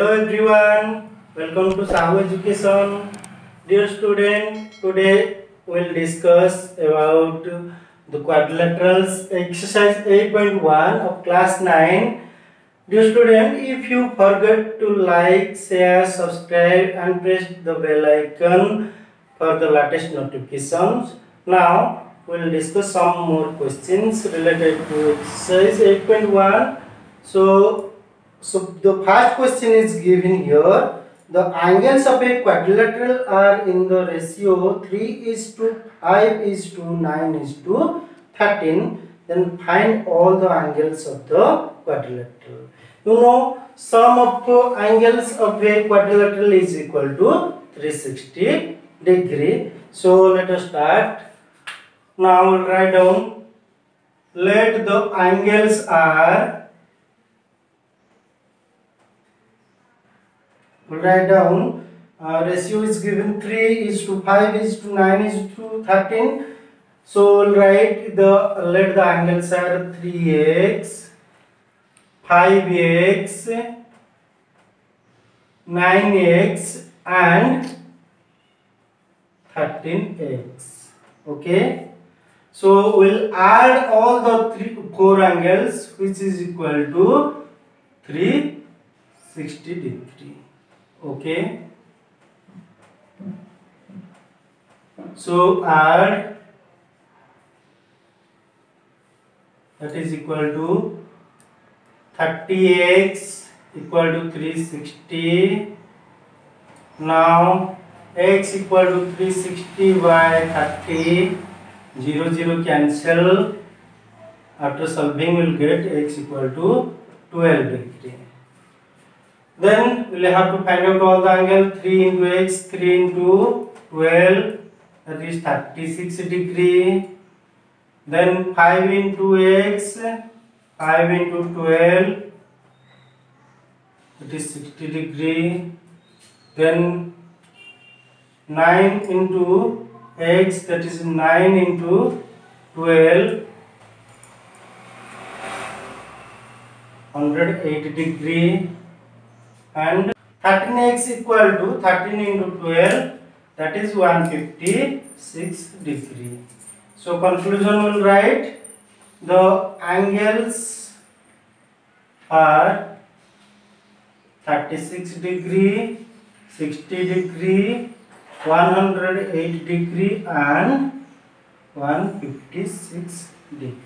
Hello everyone, welcome to Sahu Education. Dear student, today we'll discuss about the quadrilaterals exercise 8.1 of class 9. Dear student, if you forget to like, share, subscribe and press the bell icon for the latest notifications. Now we'll discuss some more questions related to exercise 8.1. So the first question is given here. The angles of a quadrilateral are in the ratio 3:5:9:13. Then find all the angles of the quadrilateral. You know, sum of angles of a quadrilateral is equal to 360 degree. So let us start. Now we'll write down. Let the angles are. We'll write down ratio is given 3:5:9:13. So we'll write let the angles are 3x, 5x, 9x and 13x. Okay. So we'll add all the four angles, which is equal to 360 degree. Okay, so add, that is equal to 30x equal to 360. Now x equal to 360 by 30, 0 0 cancel. After solving we'll get x equal to 12 degree. Then we will have to find out all the angle. 3 into x, 3 into 12, that is 36 degree. Then 5 into x, 5 into 12, that is 60 degree. Then 9 into x, that is 9 into 12, 108 degree. And 13x equal to 13 into 12, that is 156 degree. So conclusion will write the angles are 36 degree, 60 degree, 108 degree and 156 degree.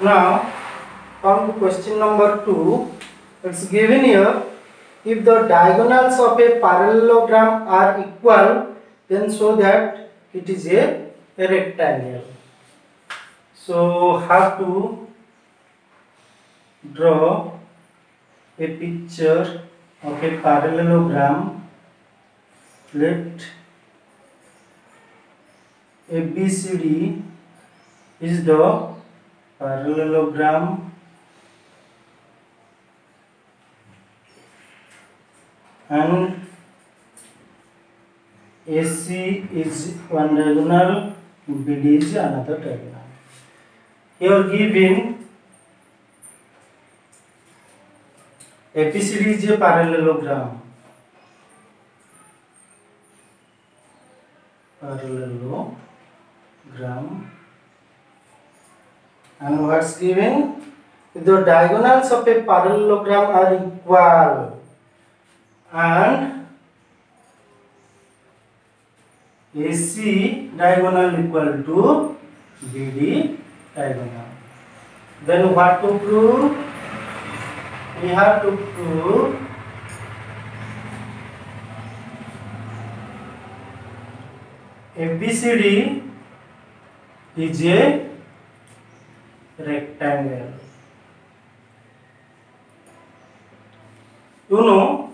Now come to question number 2. It's given here, if the diagonals of a parallelogram are equal, then show that it is a rectangle. So have to draw a picture of a parallelogram. Let ABCD is the parallelogram and AC is one diagonal, BD is another diagonal. Here given ABCD is a parallelogram. And what's given? If the diagonals of a parallelogram are equal and AC diagonal equal to BD diagonal, then what to prove? We have to prove ABCD is a rectangle. You know,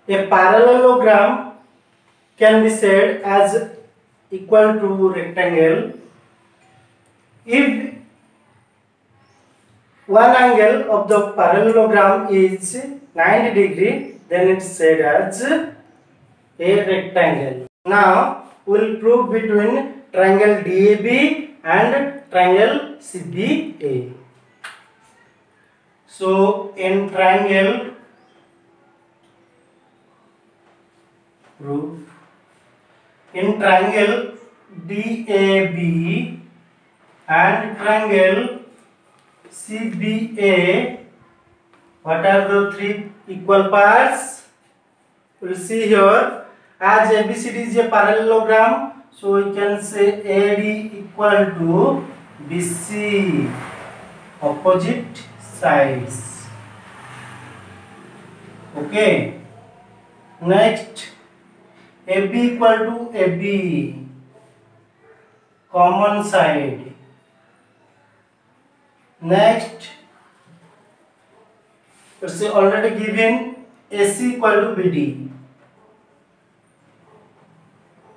a parallelogram can be said as equal to rectangle if one angle of the parallelogram is 90 degree, then it's said as a rectangle. Now we will prove between triangle DAB and triangle CBA. So in triangle, proof in triangle DAB and triangle CBA, what are the three equal parts? We'll see here. As ABCD is a parallelogram, so we can say AD equal to BC, opposite sides. Okay. Next, AB equal to AB, common side. Next, it's already given AC equal to BD.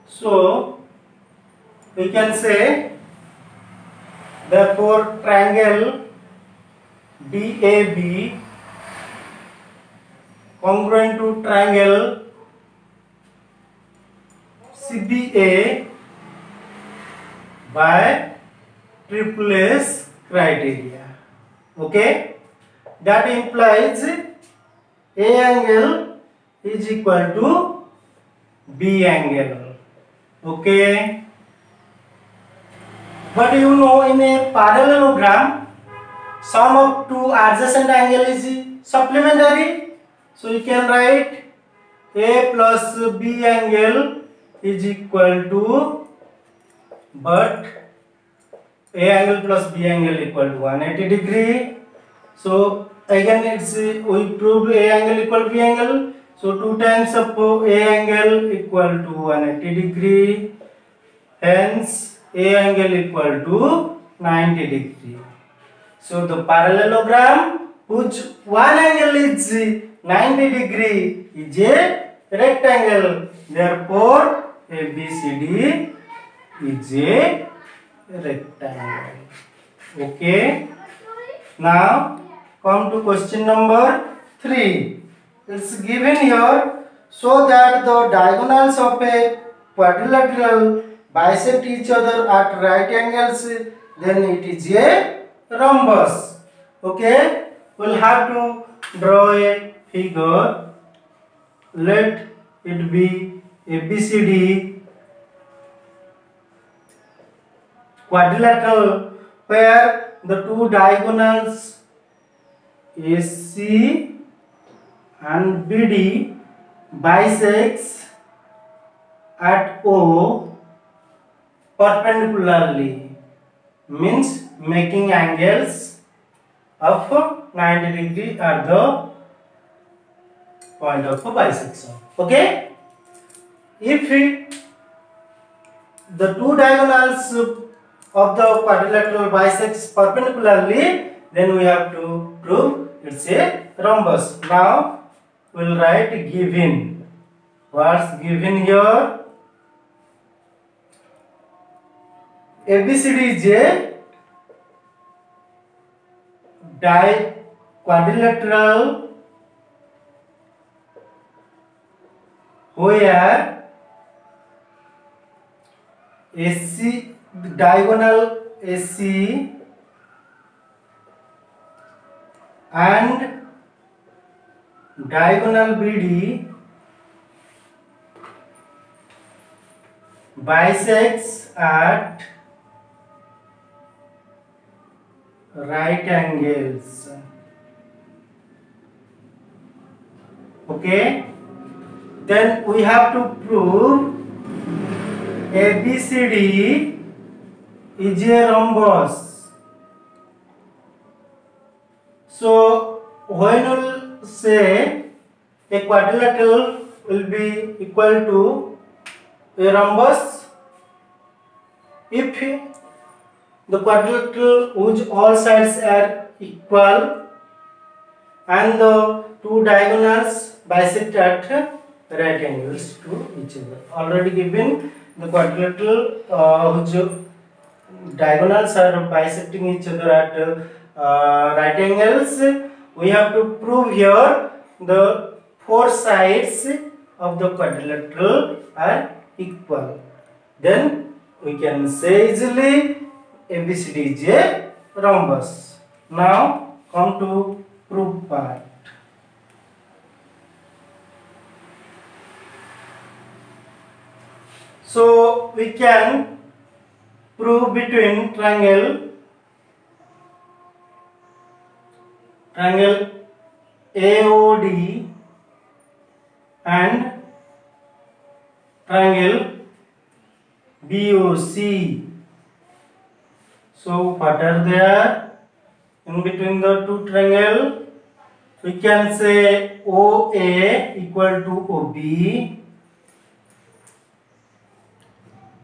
So we can say therefore triangle DAB congruent to triangle CBA by triple S criteria. Okay, that implies A angle is equal to B angle. Okay, but you know, in a parallelogram sum of two adjacent angle is supplementary, so you can write A plus B angle is equal to, but A angle plus B angle equal to 180 degree. So again it's we proved A angle equal to B angle. So 2 times of A angle equal to 180 degree. Hence A angle equal to 90 degree. So the parallelogram which one angle is 90 degree is a rectangle. Therefore ABCD is a rectangle. Okay. Now come to question number 3. It's given here, so that the diagonals of a quadrilateral bisect each other at right angles, then it is a rhombus. Okay, we'll have to draw a figure. Let it be ABCD quadrilateral where the two diagonals AC and BD bisects at O perpendicularly, means making angles of 90 degree at the point of bisection. Okay, if the two diagonals of the quadrilateral bisects perpendicularly, then we have to prove it's a rhombus. Now we'll write given. What's given here? ABCD is a quadrilateral where AC, diagonal AC and diagonal BD bisects at right angles. Okay, then we have to prove ABCD is a rhombus. So when we'll say a quadrilateral will be equal to a rhombus if the quadrilateral whose all sides are equal and the two diagonals bisect at right angles to each other. Already given the quadrilateral whose diagonals are bisecting each other at right angles. We have to prove here the four sides of the quadrilateral are equal. Then we can say easily ABCD is a rhombus. Now come to proof part. So we can prove between triangle AOD and triangle BOC. So what are there in between the two triangle? We can say OA equal to OB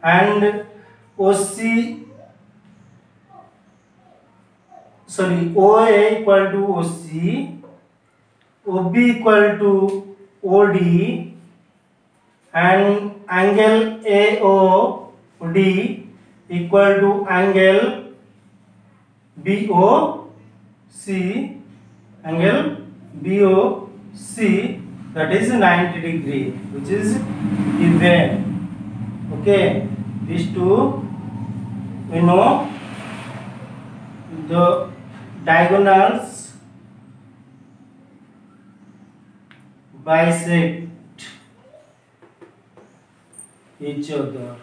and OA equal to OC, OB equal to OD, and angle AOD equal to angle BOC, that is 90 degree, which is given. Okay, these two we know. The diagonals bisect each other.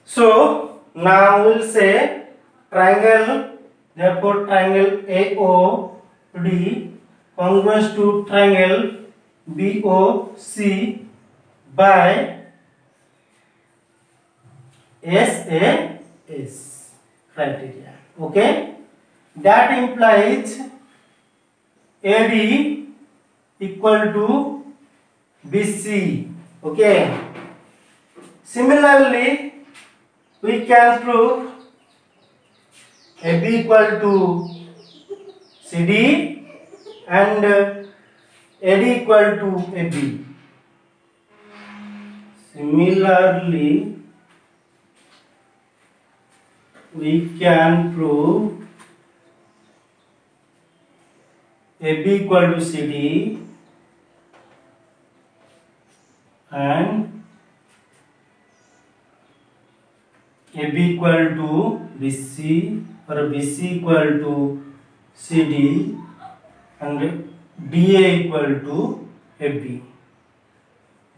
So now we'll say triangle, therefore triangle AOD congruous to triangle BOC by SAS criteria. Okay, that implies AD equal to BC. Okay, similarly we can prove AB equal to CD and AD equal to AB. Similarly we can prove AB equal to CD and AB equal to BC or BC equal to CD and DA equal to AB.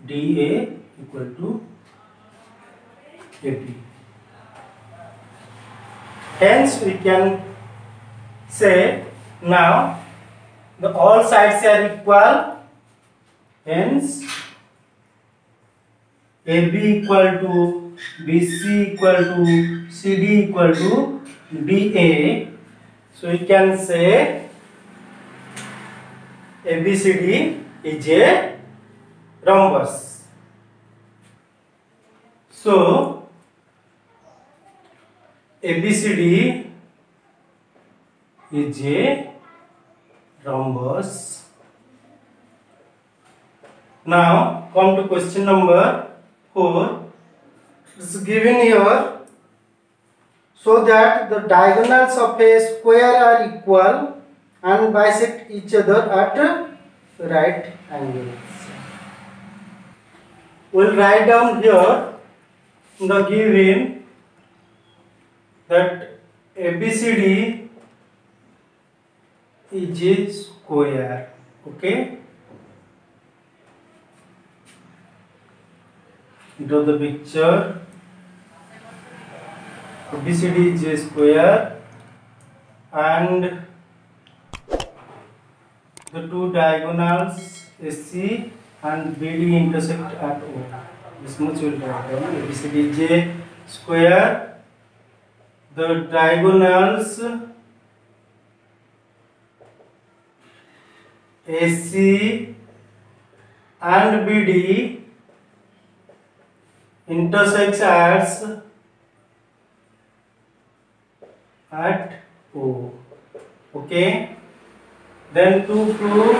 DA equal to AB. Hence we can say now the all sides are equal, hence AB equal to BC equal to CD equal to DA. So we can say ABCD is a rhombus. So ABCD is a rhombus. Now come to question number 4. It's given here, so that the diagonals of a square are equal and bisect each other at right angles. We'll write down here the given that ABCD is a square. Okay, draw the picture. ABCD is a square and the two diagonals AC and BD intersect at O. This much will write down. ABCD is a square. The diagonals AC and BD intersects at O. Okay, then to prove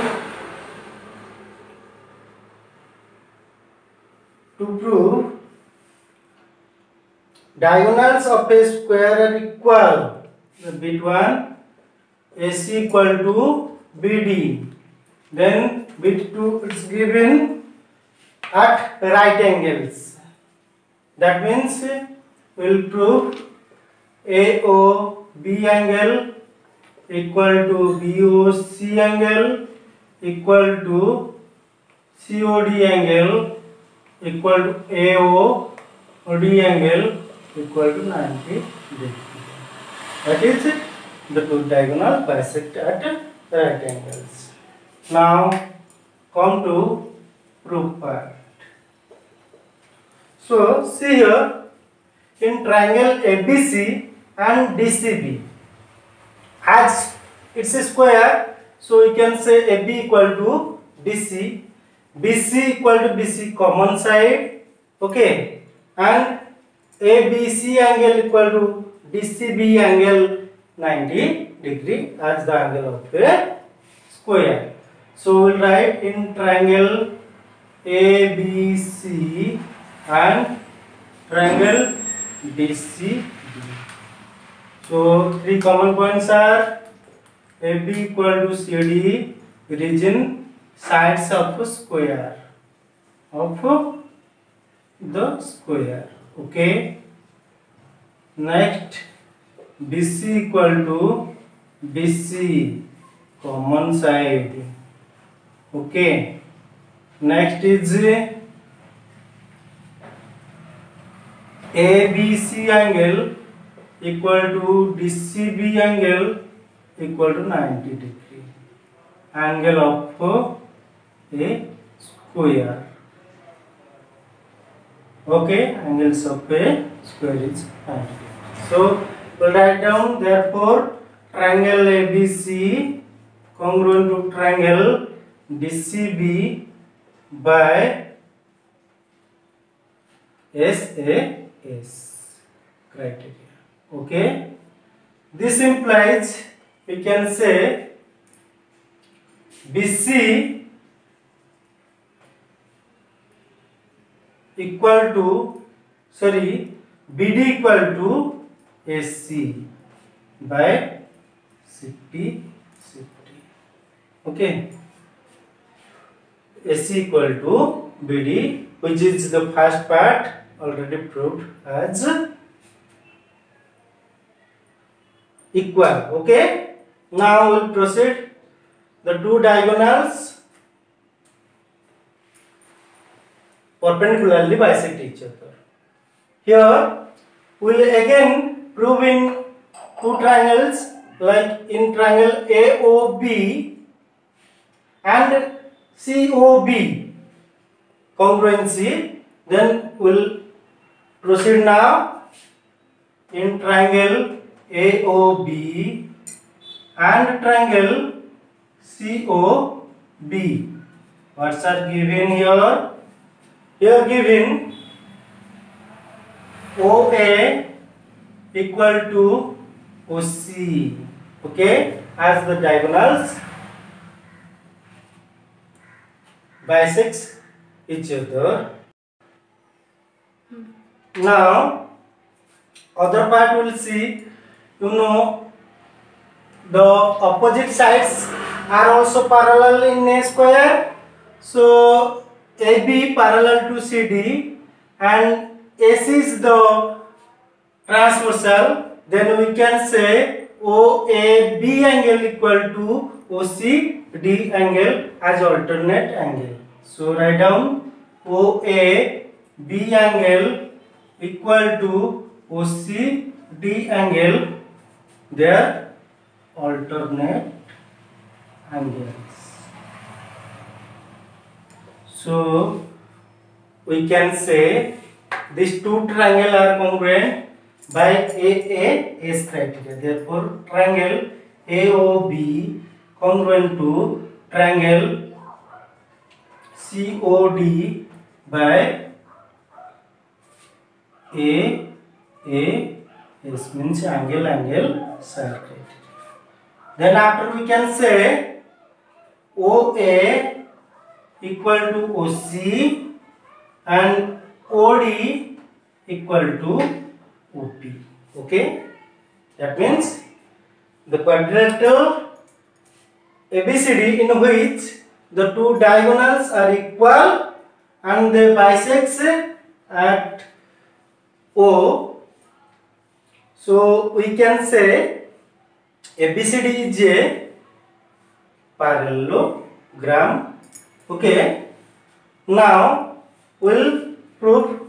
diagonals of a square are equal between AC equal to BD, then bit 2 is given at right angles. That means we will prove AOB angle equal to BOC angle equal to COD angle equal to AOD angle equal to 90 degree. That is it. The two diagonal bisect at right angles. Now come to proof part. So see here, in triangle ABC and DCB, as it's a square, so we can say AB equal to DC, BC equal to BC common side, okay, and ABC angle equal to DCB angle 90 degree as the angle of a square. So we'll write in triangle ABC and triangle DCB. So three common points are AB equal to CD, region sides of the square okay. Next BC equal to BC common side, okay. Next is ABC angle equal to DCB angle equal to 90 degree, angle of a square, okay, angles of a square is 90 degree. So we'll write down, therefore triangle ABC congruent to triangle DCB by SAS criteria, okay. This implies we can say BC equal to BD equal to AC by CP, okay. AC equal to BD, which is the first part already proved as equal, okay. Now we'll proceed. The two diagonals perpendicularly bisect each other. Here we will again prove in two triangles, like in triangle AOB and COB congruency. Then we will proceed now in triangle AOB and triangle COB. What's are given here? Here given OA equal to OC, okay, as the diagonals bisects each other. Now other part we will see, the opposite sides are also parallel in a square. So AB parallel to CD and AC is the transversal. Then we can say OAB angle equal to OCD angle as alternate angle. So write down OAB angle equal to OCD angle, their alternate angles. So we can say these two triangles are congruent by AAS criteria. Therefore, triangle AOB congruent to triangle COD by AAS, means angle side criteria. Then after we can say OA equal to OC and OD equal to OP, okay. That means the quadrilateral ABCD in which the two diagonals are equal and they bisect at O. So we can say ABCD is a parallelogram. Okay. Now we'll prove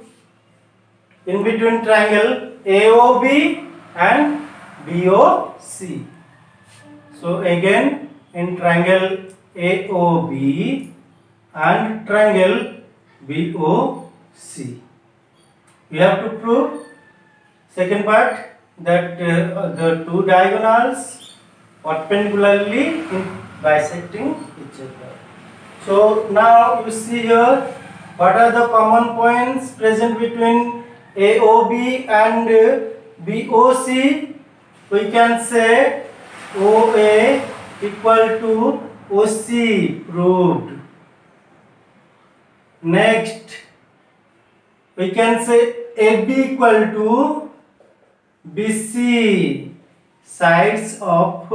in between triangle AOB and BOC. So again in triangle AOB and triangle BOC, we have to prove second part that the two diagonals perpendicularly bisecting each other. So now you see here what are the common points present between AOB and BOC. We can say OA equal to OC, proved. Next we can say AB equal to BC, sides of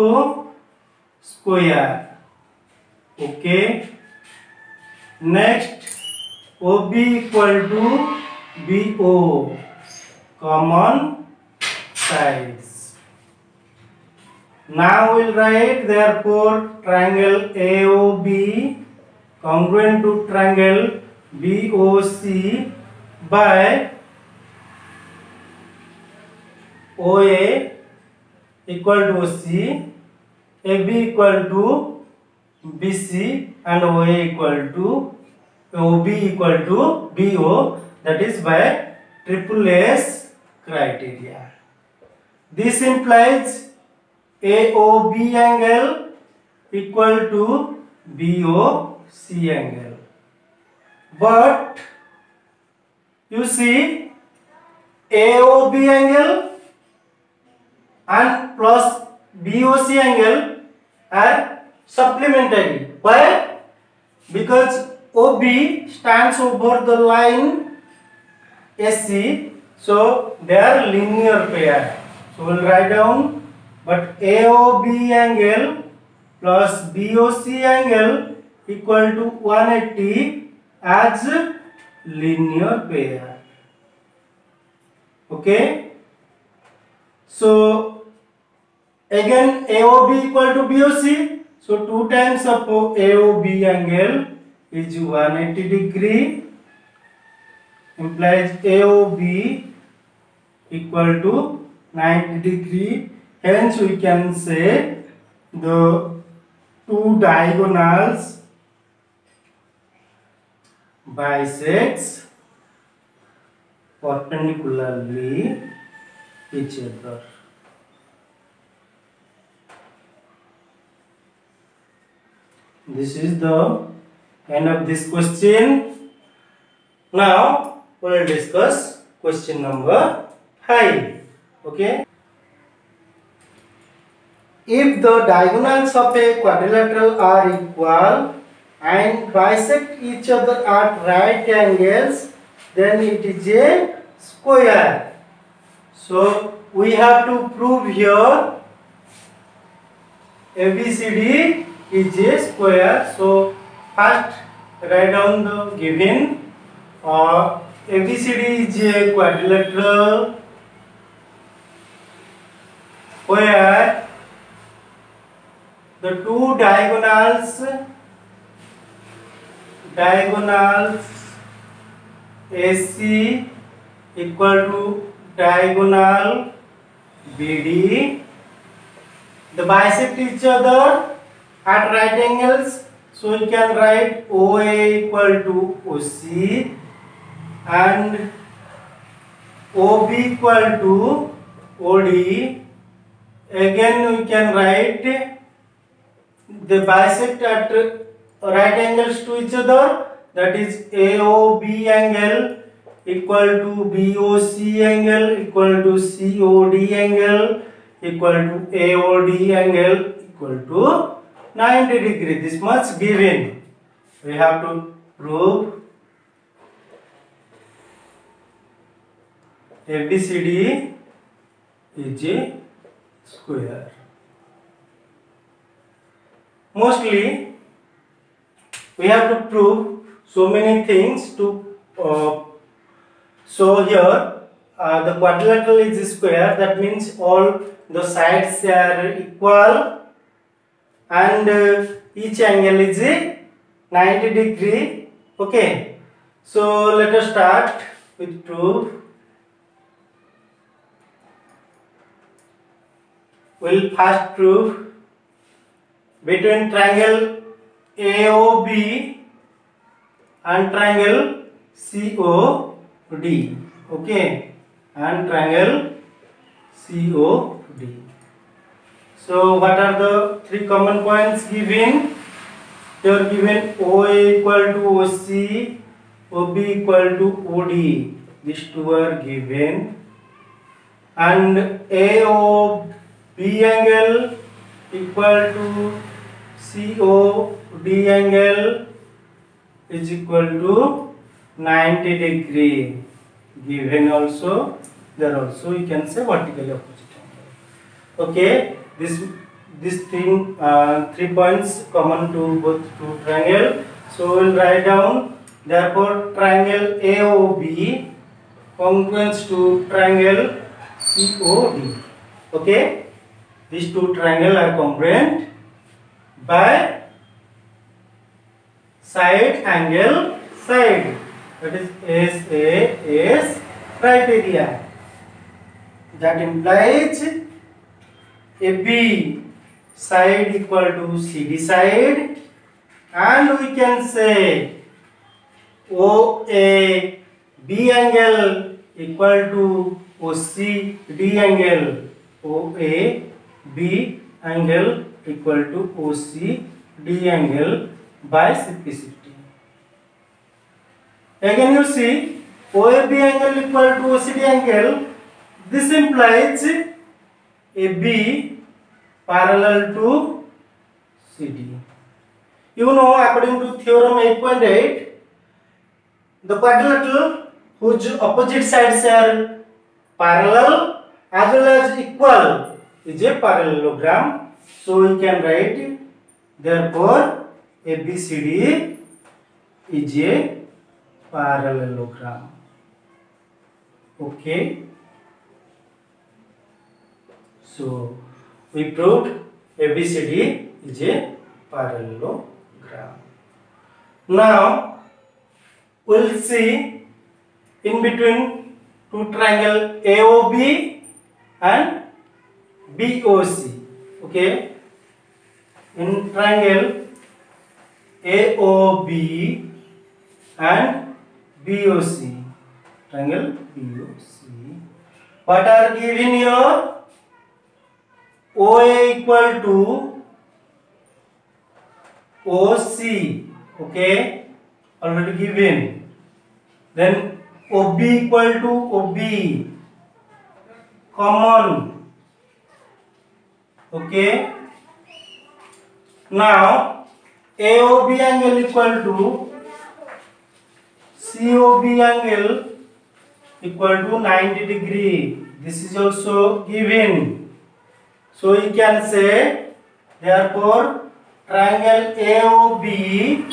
square. Okay. Next OB equal to BO, common sides. Now we'll write therefore triangle AOB congruent to triangle BOC by OA equal to OC, AB equal to BC and OA equal to OB equal to BO, that is by triple S criteria. This implies AOB angle equal to BOC angle. But you see AOB angle and plus BOC angle are supplementary. Why? Because OB stands over the line AC, so they are linear pair. So we'll write down, but AOB angle plus BOC angle equal to 180 as linear pair. Okay. So again AOB equal to BOC. So 2 times of AOB angle is 180 degree, implies AOB equal to 90 degree. Hence we can say the two diagonals bisects perpendicularly each other. This is the end of this question. Now we will discuss question number 5. Okay. If the diagonals of a quadrilateral are equal and bisect each other at right angles, then it is a square. So we have to prove here ABCD is a square. So first write down the given ABCD is a quadrilateral where the two diagonals AC equal to diagonal BD, they bisect each other at right angles. So you can write OA equal to OC and OB equal to OD. Again we can write they bisect at right angles to each other, that is AOB angle equal to BOC angle equal to COD angle equal to AOD angle equal to 90 degree. This much given. We have to prove ABCD is a square. Mostly we have to prove so many things to show here. the quadrilateral is square, that means all the sides are equal and each angle is 90 degree. Okay, so let us start with proof. We'll first prove between triangle AOB and triangle COD. Okay, and triangle COD. So what are the three common points given? They are given OA equal to OC, OB equal to OD. These two are given, and AOB angle equal to COD angle is equal to 90 degree. Given also, there also you can say vertically opposite angle. Okay, this thing 3 points common to both two triangle. So we'll write down, therefore triangle AOB congruent to triangle COD. Okay, these two triangles are congruent by side angle side, that is SAS criteria. That implies AB side equal to CD side, and we can say OA B angle equal to OCD angle. OA B angle equal to OCD angle by CP50. Again you see OAB angle equal to OCD angle. This implies AB parallel to CD. You know, according to theorem 8.8, the quadrilateral whose opposite sides are parallel as well as equal is a parallelogram. So we can write, therefore ABCD is a parallelogram. Okay, so we proved ABCD is a parallelogram. Now we'll see in between two triangle AOB and BOC. Okay, in triangle AOB and BOC, triangle BOC, what are given here? OA equal to OC. Okay, already given. Then OB equal to OB, common. Okay, now AOB angle equal to COB angle equal to 90 degree. This is also given. So you can say, therefore triangle AOB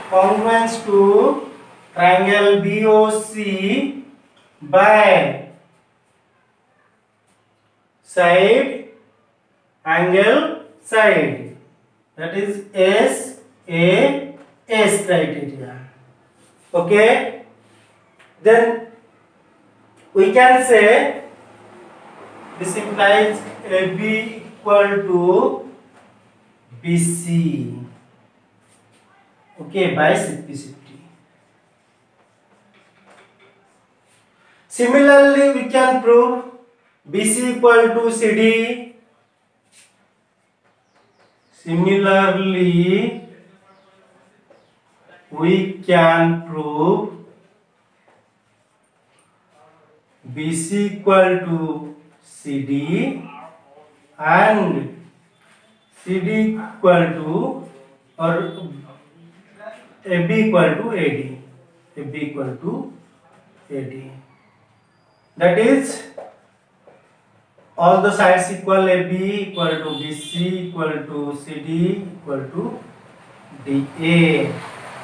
congruent to triangle BOC by side angle side, that is SAS criteria. Okay, then we can say this implies AB equal to BC. Okay, by CP50. Similarly, we can prove BC equal to CD. Similarly, we can prove BC equal to CD and CD equal to, or AB equal to AD. AB equal to AD. That is, all the sides equal, AB equal to BC equal to CD equal to DA.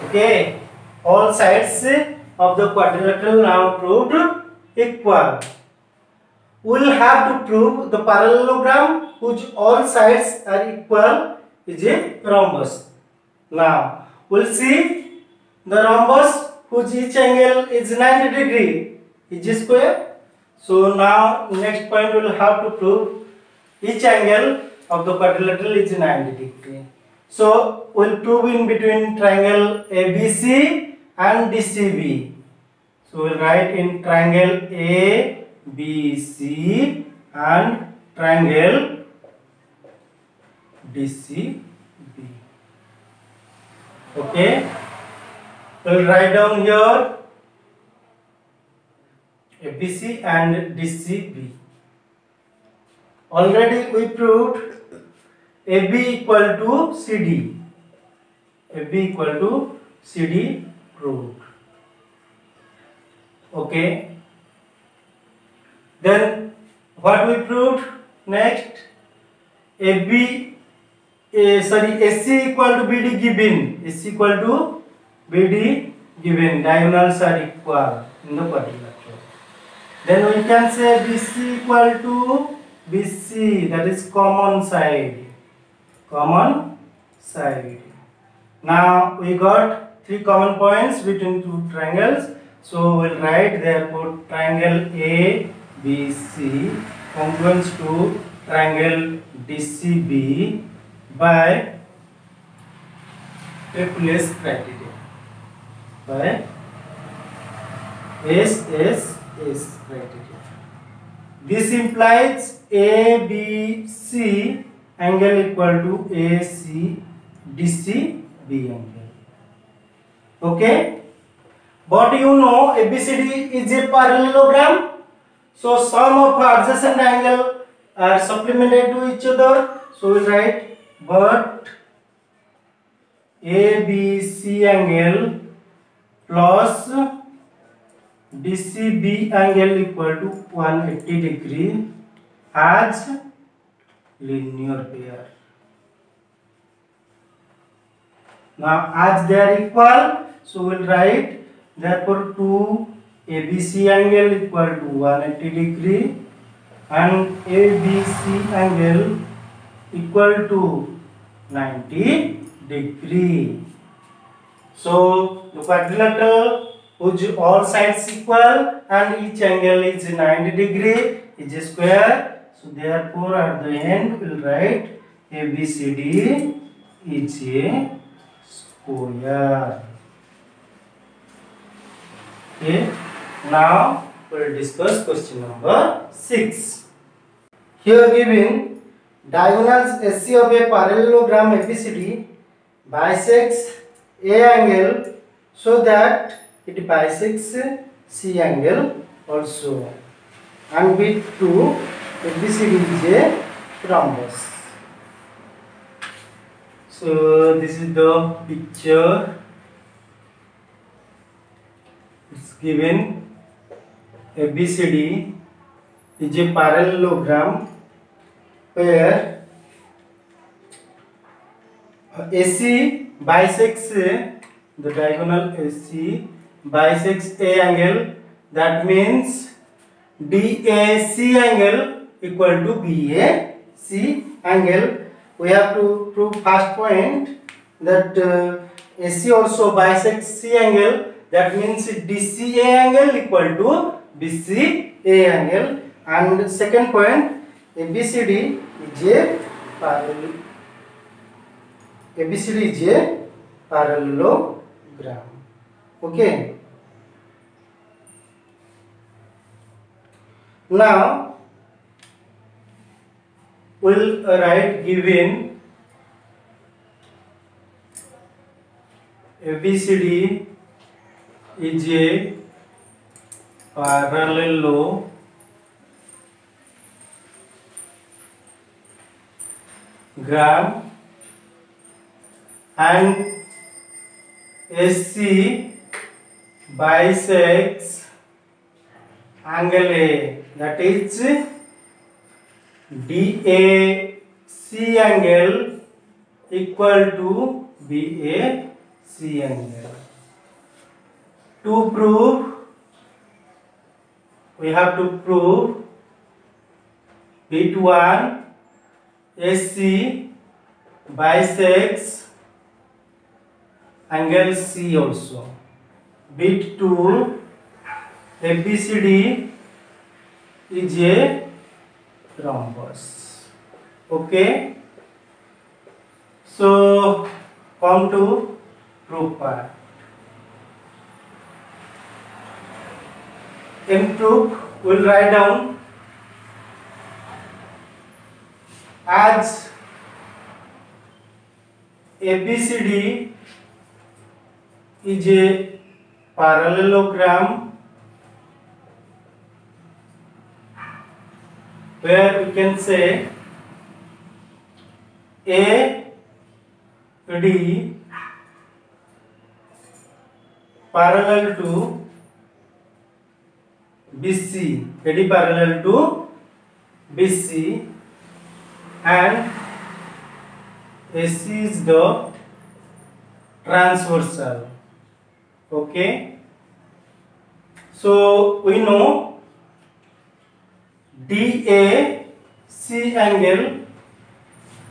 Okay, all sides of the quadrilateral now proved equal. we'll have to prove the parallelogram whose all sides are equal is a rhombus. Now we'll see the rhombus whose each angle is 90 degree is a square. So now next point we'll have to prove each angle of the quadrilateral is 90 degree. So we'll prove in between triangle ABC and DCB. So we'll write in triangle ABC and triangle DCB. Okay, we'll write down here ABC and DCB. Already we proved AB equal to CD. AB equal to CD proved. Okay. Then what we proved next? AC equal to BD given. AC equal to BD given. Diagonals are equal in the quadrilateral. Then we can say BC equal to BC, that is common side. Common side. Now we got three common points between two triangles. So we'll write therefore triangle ABC congruent to triangle DCB by Triple criteria. By SSS criteria. This implies ABC angle equal to AC DCB angle. Okay. But you know ABCD is a parallelogram. So sum of adjacent angle are supplemented to each other. So we write but ABC angle plus DCB angle equal to 180 degree as linear pair. Now as they are equal, so we will write therefore 2 ABC angle equal to 180 degree and ABC angle equal to 90 degree. So the quadrilateral whose all sides equal and each angle is 90 degree is a square. So therefore at the end we will write ABCD is a square. Okay. Now we will discuss question number 6. Here given diagonals AC of a parallelogram ABCD bisects A angle so that it bisects C angle also, and with 2 ABCD is a rhombus. So this is the picture. It's given ABCD is a parallelogram where AC bisects the diagonal AC bisects A angle. That means DAC angle equal to BAC angle. We have to prove first point that AC also bisects C angle. That means DCA angle equal to BCA angle. And second point, ABCD is a parallelogram. Okay. Now we'll write given ABCD is a parallelogram and AC bisects angle A, that is DAC angle equal to BAC angle. To prove, we have to prove bit 1 AC bisects angle C also. Bit 2 ABCD is a rhombus. Okay. So come to proof part. In proof, we'll write down as ABCD is a parallelogram where we can say AD parallel to BC, AD parallel to BC, and AC is the transversal. Okay, so we know DAC angle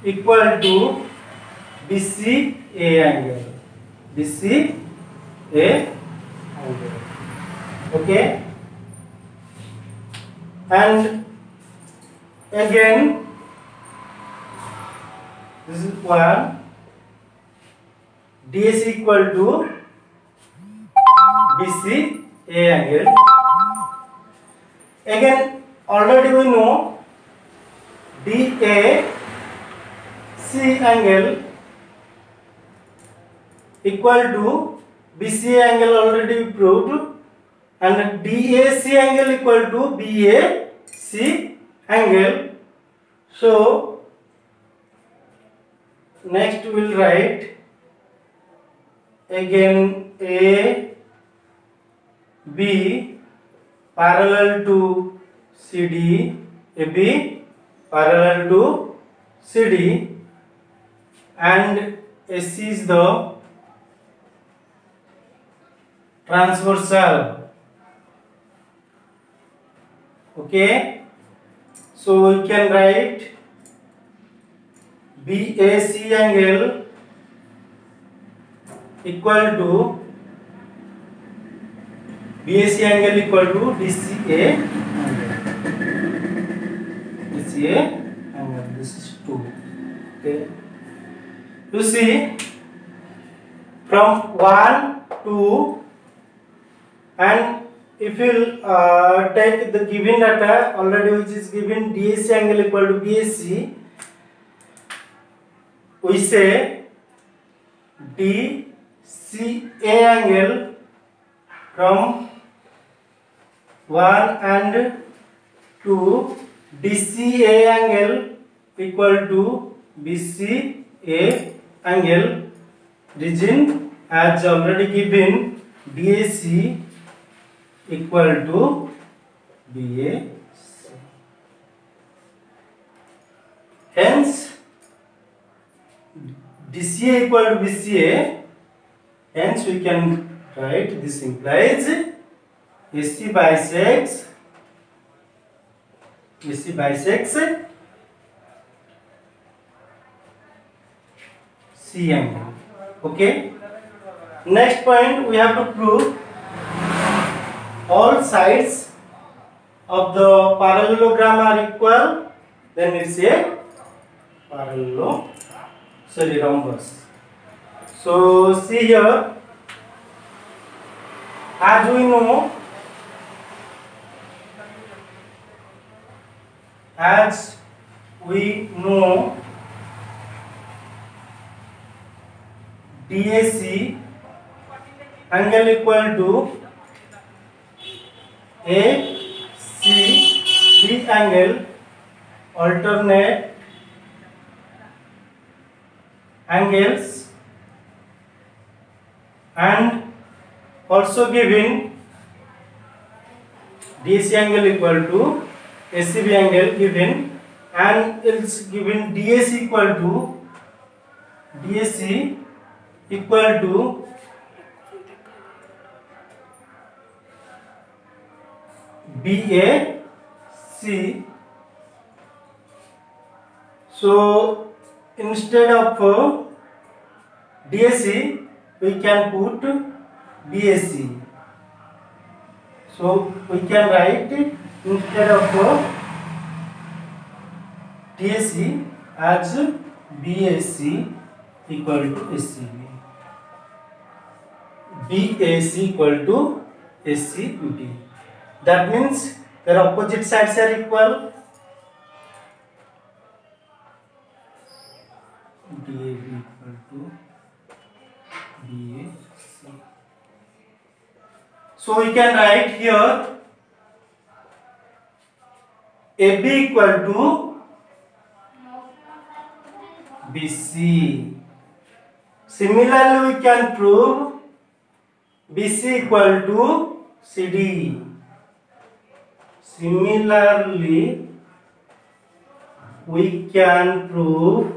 equal to BCA angle. BCA angle. Okay, and again this is one. DAC equal to BCA angle. Again, already we know DAC angle equal to BCA angle already proved, and DAC angle equal to BAC angle. So next we will write again AB parallel to CD, AB parallel to CD, and AC is the transversal. Okay, so we can write BAC angle equal to DCA angle. DCA angle. This is 2. Okay. You see, from 1 to, and if you take the given data already, which is given DAC angle equal to BAC, we say DCA angle from 1 and 2, DCA angle equal to BCA angle, region as already given DAC equal to BAC. Hence DCA equal to BCA, hence we can write this implies AC bisects C angle. Okay. Next point, we have to prove all sides of the parallelogram are equal, then it's a rhombus. So see here, as we know, DAC angle equal to ACB angle, alternate angles, and also given DAC angle equal to ACB angle given, and it's given DAC equal to BAC, So instead of DSC, we can put BSc. So we can write instead of DSc as BSc equal to SCB. BAC equal to SCB. That means their opposite sides are equal. DAB equal to BAC. So we can write here AB equal to BC. Similarly, we can prove BC equal to CD. Similarly, we can prove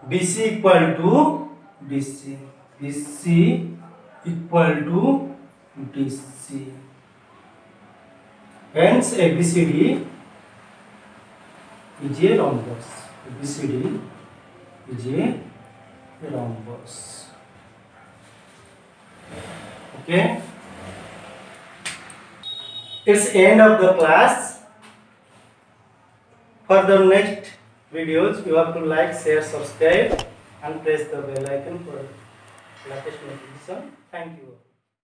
BC equal to DC. BC equal to DC. Hence, ABCD is a rhombus. ABCD is a rhombus. Okay. It's end of the class. For the next videos, you have to like, share, subscribe, and press the bell icon for latest notification. Thank you.